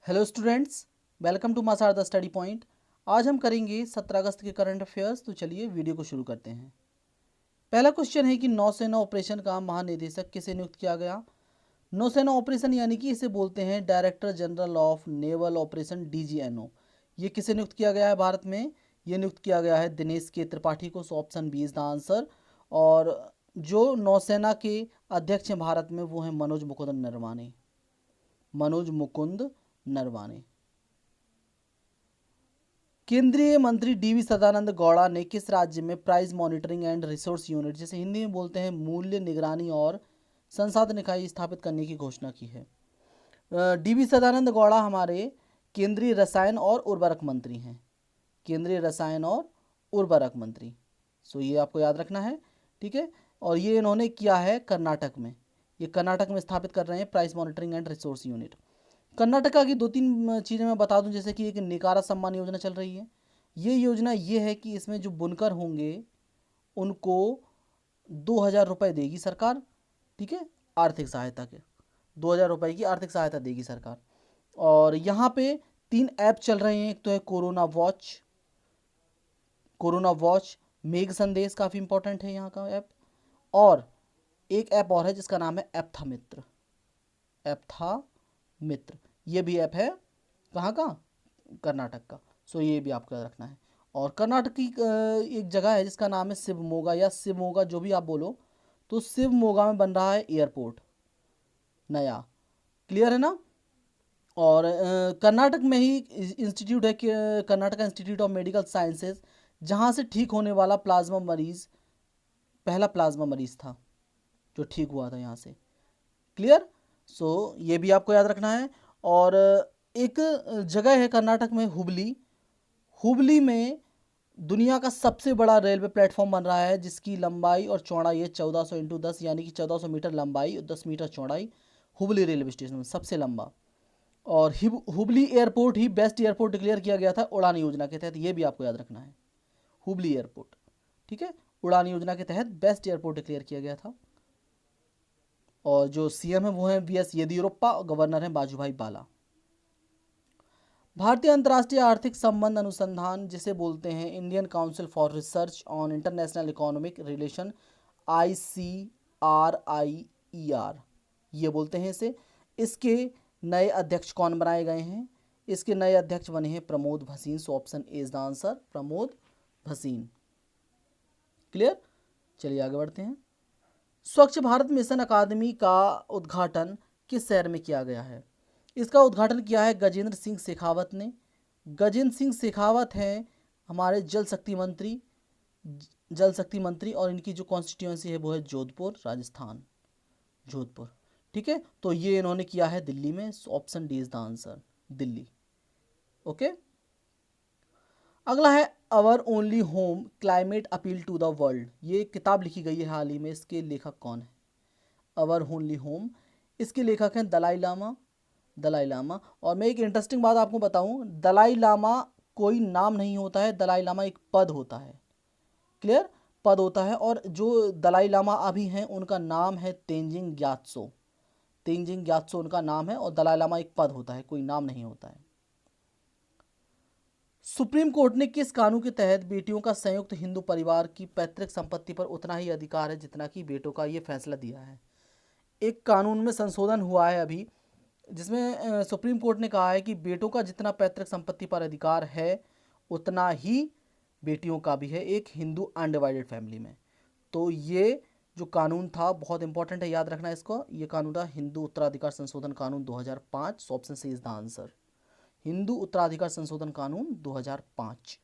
Hello students, welcome to मासार the study point. आज हम करेंगे 17 अगस्त के करंट अफेयर्स। तो चलिए वीडियो को शुरू करते हैं। पहला क्वेश्चन है कि नौसेना ऑपरेशन का महानिदेशक किसे नियुक्त किया गया। नौसेना ऑपरेशन यानी कि इसे बोलते हैं director general of naval operation, DGNO। ये किसे नियुक्त किया गया है भारत में? ये नियुक्त किया गया है दिनेश के त्रिपाठी को। So option B is the answer. और जो नौसेना के अध्यक्ष हैं भारत में वो हैं मनोज मुकुंद नरवाने। मनोज मुकुंद नरवाने। केंद्रीय मंत्री DV सदानंद गौड़ा ने किस राज्य में price monitoring and resource unit, जिसे हिंदी में बोलते हैं मूल्य निगरानी और संसाधन इकाई, स्थापित करने की घोषणा की है? DV सदानंद गौड़ा हमारे केंद्रीय रसायन और उर्वरक मंत्री हैं। केंद्रीय रसायन और उर्वरक मंत्री। सो ये आपको याद रखना है, ठीक है। और ये इन्होंने किया है कर्नाटक में। ये कर्नाटक में स्थापित कर रहे हैं price monitoring and resource unit. Karnataka की दो तीन चीज़ें मैं बता दूं, जैसे कि एक निकारा सम्मान योजना चल रही है। ये योजना ये है कि इसमें जो बुनकर होंगे उनको 2,000 रुपये देगी सरकार, ठीक है, आर्थिक सहायता के। 2,000 रुपये की आर्थिक सहायता देगी सरकार। और यहाँ पे 3 ऐप चल रहे हैं। एक तो है कोरोना वॉच, मेघ संदेश काफ़ी इंपॉर्टेंट है यहाँ का ऐप। और एक ऐप और है जिसका नाम है एप्था मित्र। एप्था मित्र ये भी ऐप है। कहाँ का? कर्नाटक का। सो ये भी आपको याद रखना है। और कर्नाटक की एक जगह है जिसका नाम है शिवमोगा या शिवमोगा, जो भी आप बोलो। तो शिवमोगा में बन रहा है एयरपोर्ट नया। क्लियर है ना? और कर्नाटक में ही इंस्टीट्यूट है कि Karnataka institute of medical sciences, जहाँ से ठीक होने वाला प्लाज्मा मरीज, पहला प्लाज्मा मरीज था जो ठीक हुआ था यहाँ से। क्लियर? सो ये भी आपको याद रखना है। और एक जगह है कर्नाटक में हुबली। हुबली में दुनिया का सबसे बड़ा रेलवे प्लेटफॉर्म बन रहा है, जिसकी लंबाई और चौड़ाई है 1400 × 10, यानी कि 1400 मीटर लंबाई और 10 मीटर चौड़ाई। हुबली रेलवे स्टेशन में सबसे लंबा। और हुबली एयरपोर्ट ही बेस्ट एयरपोर्ट डिक्लेयर किया गया था उड़ान योजना के तहत। ये भी आपको याद रखना है, हुबली एयरपोर्ट, ठीक है, उड़ान योजना के तहत बेस्ट एयरपोर्ट डिक्लेयर किया गया था। और जो CM है वो है VS येदियुरप्पा और गवर्नर हैं बाजूभाई बाला। भारतीय अंतर्राष्ट्रीय आर्थिक संबंध अनुसंधान, जिसे बोलते हैं Indian council for research on international economic relation, ICRIER, ये बोलते हैं इसे। इसके नए अध्यक्ष कौन बनाए गए हैं? इसके नए अध्यक्ष बने हैं Pramod Bhasin. So option A is the answer, Pramod Bhasin. Clear? चलिए आगे बढ़ते हैं। स्वच्छ भारत मिशन अकादमी का उद्घाटन किस शहर में किया गया है? इसका उद्घाटन किया है गजेंद्र सिंह शेखावत ने। गजेंद्र सिंह शेखावत हैं हमारे जल शक्ति मंत्री। और इनकी जो कॉन्स्टिट्यूंसी है वो है जोधपुर, राजस्थान, जोधपुर, ठीक है। तो ये इन्होंने किया है दिल्ली में। Option D is the answer, Delhi. Okay. अगला है our only home, climate appeal to the world. ये किताब लिखी गई है हाल ही में। इसके लेखक कौन है? अवर ओनली होम, इसके लेखक हैं दलाई लामा। दलाई लामा। और मैं एक इंटरेस्टिंग बात आपको बताऊं, दलाई लामा कोई नाम नहीं होता है, दलाई लामा एक पद होता है। क्लियर? पद होता है। और जो दलाई लामा अभी हैं उनका नाम है तेंजिंग ग्यात्सो। तेंजिंग ग्यात्सो उनका नाम है। और दलाई लामा एक पद होता है, कोई नाम नहीं होता है। सुप्रीम कोर्ट ने किस कानून के तहत बेटियों का संयुक्त हिंदू परिवार की पैतृक संपत्ति पर उतना ही अधिकार है जितना कि बेटों का, ये फैसला दिया है? एक कानून में संशोधन हुआ है अभी, जिसमें सुप्रीम कोर्ट ने कहा है कि बेटों का जितना पैतृक संपत्ति पर अधिकार है उतना ही बेटियों का भी है एक हिंदू अनडिवाइडेड फैमिली में। तो ये जो कानून था बहुत इंपॉर्टेंट है, याद रखना इसको। ये कानून था हिंदू उत्तराधिकार संशोधन कानून 2005। Option C is the answer, हिंदू उत्तराधिकार संशोधन कानून 2005।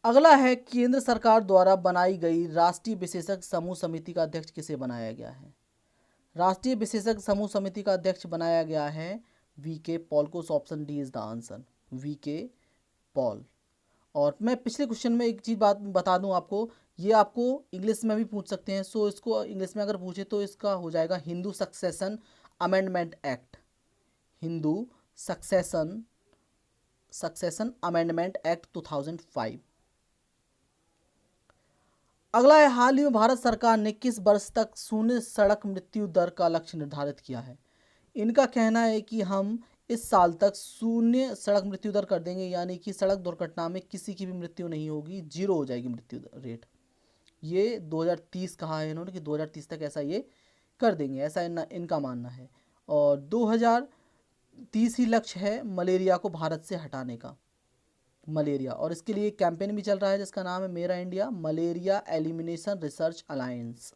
अगला है केंद्र सरकार द्वारा बनाई गई राष्ट्रीय विशेषज्ञ समूह समिति का अध्यक्ष किसे बनाया गया है? राष्ट्रीय विशेषज्ञ समूह समिति का अध्यक्ष बनाया गया है VK पॉल को। Option D is the answer, VK Paul. और मैं पिछले क्वेश्चन में एक चीज़ बात बता दूं आपको, ये आपको इंग्लिश में भी पूछ सकते हैं। सो इसको इंग्लिश में अगर पूछे तो इसका हो जाएगा Hindu succession amendment act. Hindu succession succession amendment act 2005। अगला है हाल ही में भारत सरकार ने किस वर्ष तक शून्य सड़क मृत्यु दर का लक्ष्य निर्धारित किया है? इनका कहना है कि हम इस साल तक शून्य सड़क मृत्यु दर कर देंगे, यानी कि सड़क दुर्घटना में किसी की भी मृत्यु नहीं होगी, जीरो हो जाएगी मृत्यु रेट। ये 2030 कहा है इन्होंने कि 2030 तक ऐसा ये कर देंगे, ऐसा इनका मानना है। और 2030 ही लक्ष्य है मलेरिया को भारत से हटाने का, मलेरिया। और इसके लिए एक कैंपेन भी चल रहा है जिसका नाम है मेरा India malaria elimination research alliance.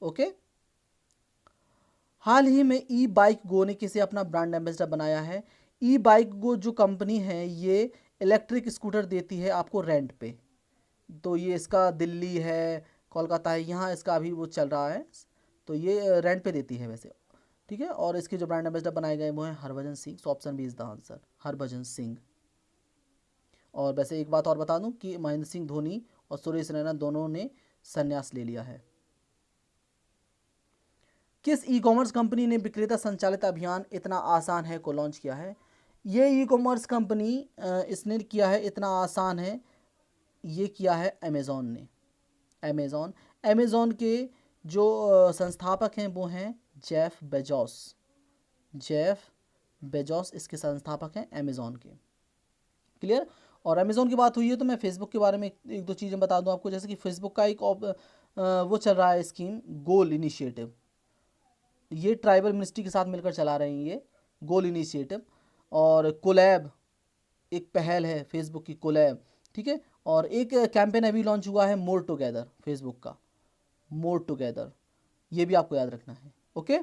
Okay. हाल ही में ई बाइक गो ने किसे अपना ब्रांड एम्बेसडर बनाया है? ई बाइक गो जो कंपनी है ये इलेक्ट्रिक स्कूटर देती है आपको रेंट पे। तो ये इसका दिल्ली है, कोलकाता है, यहाँ इसका अभी वो चल रहा है। तो ये रेंट पे देती है वैसे, ठीक है। और इसके जो ब्रांड एम्बेसडर बनाए गए वो हैं Harbhajan Singh. So option B is the answer, Harbhajan Singh. और वैसे एक बात और बता दूं कि महेंद्र सिंह धोनी और सुरेश रैना दोनों ने संन्यास ले लिया है। किस ई कॉमर्स कंपनी ने विक्रेता संचालित अभियान इतना आसान है को लॉन्च किया है? ये ई कॉमर्स कंपनी इसने किया है इतना आसान है, ये किया है अमेज़ॉन ने। अमेज़ॉन के जो संस्थापक हैं वो हैं जेफ बेजोस इसके संस्थापक हैं अमेज़ॉन के। क्लियर। और अमेज़ॉन की बात हुई है तो मैं फेसबुक के बारे में एक दो चीज़ें बता दूं आपको। जैसे कि फेसबुक का एक वो चल रहा है स्कीम, गोल इनिशिएटिव। ये ट्राइबल मिनिस्ट्री के साथ मिलकर चला रहे हैं ये गोल इनिशिएटिव। और कोलैब एक पहल है फेसबुक की, कोलैब, ठीक है। और एक कैंपेन अभी लॉन्च हुआ है मोर टुगेदर, फेसबुक का मोर टुगेदर, ये भी आपको याद रखना है। ओके।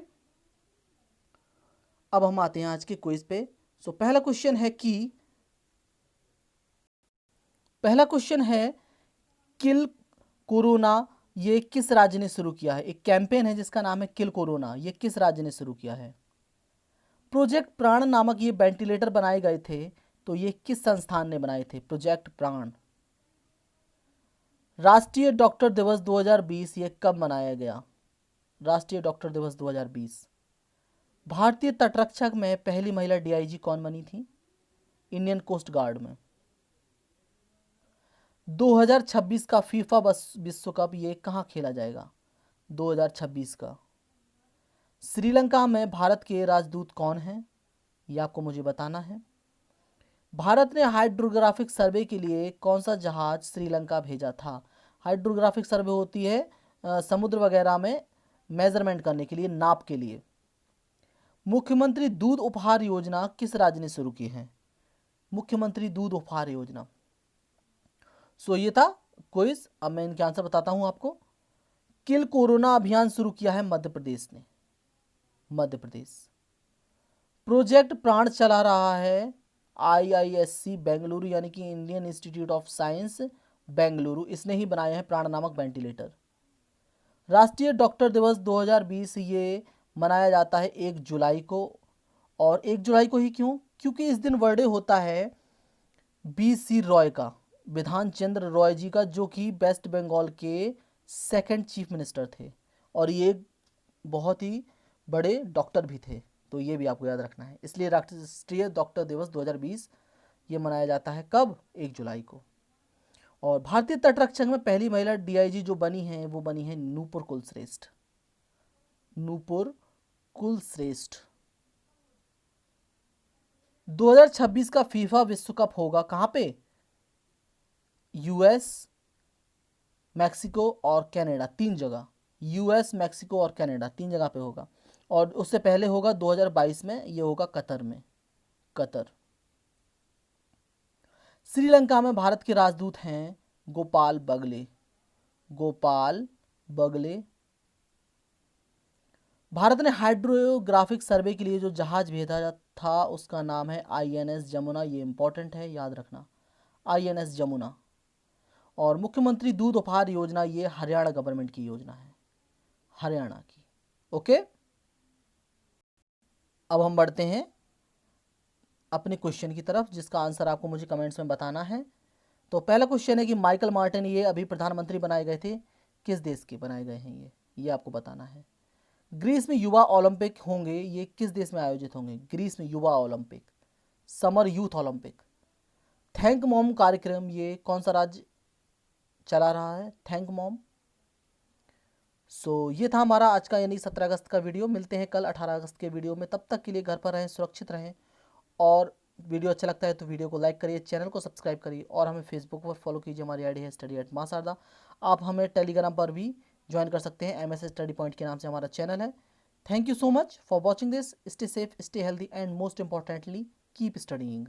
अब हम आते हैं आज के क्विज पे। सो पहला क्वेश्चन है किल कोरोना, ये किस राज्य ने शुरू किया है? एक कैंपेन है जिसका नाम है किल कोरोना, ये किस राज्य ने शुरू किया है? प्रोजेक्ट प्राण नामक ये वेंटिलेटर बनाए गए थे, तो ये किस संस्थान ने बनाए थे? प्रोजेक्ट प्राण। राष्ट्रीय डॉक्टर दिवस 2020 ये कब मनाया गया? राष्ट्रीय डॉक्टर दिवस 2020। भारतीय तटरक्षक में पहली महिला डीआईजी कौन बनी थी? इंडियन कोस्ट गार्ड में। 2026 का फीफा विश्व कप ये कहाँ खेला जाएगा? 2026 का। श्रीलंका में भारत के राजदूत कौन हैं? ये आपको मुझे बताना है। भारत ने हाइड्रोग्राफिक सर्वे के लिए कौन सा जहाज श्रीलंका भेजा था? हाइड्रोग्राफिक सर्वे होती है समुद्र वगैरह में मेजरमेंट करने के लिए, नाप के लिए। मुख्यमंत्री दूध उपहार योजना किस राज्य ने शुरू की है? मुख्यमंत्री दूध उपहार योजना। सो ये था क्विज। अब मैं इनके आंसर बताता हूं आपको। किल कोरोना अभियान शुरू किया है मध्य प्रदेश ने, मध्य प्रदेश। प्रोजेक्ट प्राण चला रहा है IISc बेंगलुरु, यानी कि Indian institute of science Bengaluru, इसने ही बनाया है प्राण नामक वेंटिलेटर। राष्ट्रीय डॉक्टर दिवस 2020 ये मनाया जाता है 1 जुलाई को। और 1 जुलाई को ही क्यों? क्योंकि इस दिन बर्थडे होता है BC रॉय का, विधान चंद्र रॉय जी का, जो कि वेस्ट बंगाल के सेकंड चीफ मिनिस्टर थे और ये बहुत ही बड़े डॉक्टर भी थे। तो ये भी आपको याद रखना है। इसलिए राष्ट्रीय डॉक्टर दिवस 2020 ये मनाया जाता है कब? 1 जुलाई को। और भारतीय तटरक्षक में पहली महिला डीआईजी जो बनी है वो बनी है नूपुर कुलश्रेष्ठ, नूपुर कुलश्रेष्ठ। 2026 का फीफा विश्व कप होगा कहाँ पे? यूएस, मैक्सिको और कनाडा, 3 जगह। यूएस, मैक्सिको और कनाडा, 3 जगह पे होगा। और उससे पहले होगा 2022 में, ये होगा कतर में, कतर। श्रीलंका में भारत के राजदूत हैं गोपाल बगले, गोपाल बगले। भारत ने हाइड्रोग्राफिक सर्वे के लिए जो जहाज भेजा था उसका नाम है INS जमुना, ये इंपॉर्टेंट है, याद रखना, INS जमुना। और मुख्यमंत्री दूध उपहार योजना ये हरियाणा गवर्नमेंट की योजना है, हरियाणा की। ओके। अब हम बढ़ते हैं अपने क्वेश्चन की तरफ, जिसका आंसर आपको मुझे कमेंट्स में बताना है। तो पहला क्वेश्चन है कि माइकल मार्टिन ये अभी प्रधानमंत्री बनाए गए थे, किस देश के बनाए गए हैं ये आपको बताना है। ग्रीस में युवा ओलंपिक होंगे, ये किस देश में आयोजित होंगे? ग्रीस में युवा Olympic, summer youth Olympic. Thank mom कार्यक्रम ये कौन सा राज्य चला रहा है? Thank mom. सो ये था हमारा आज का यानी 17 अगस्त का वीडियो। मिलते हैं कल 18 अगस्त के वीडियो में। तब तक के लिए घर पर रहें, सुरक्षित रहें, और वीडियो अच्छा लगता है तो वीडियो को लाइक करिए, चैनल को सब्सक्राइब करिए, और हमें फेसबुक पर फॉलो कीजिए। हमारी आईडी है study@मां शारदा। आप हमें टेलीग्राम पर भी ज्वाइन कर सकते हैं, MS स्टडी पॉइंट के नाम से हमारा चैनल है। Thank you so much for watching this. Stay safe, stay healthy, and most importantly keep studying.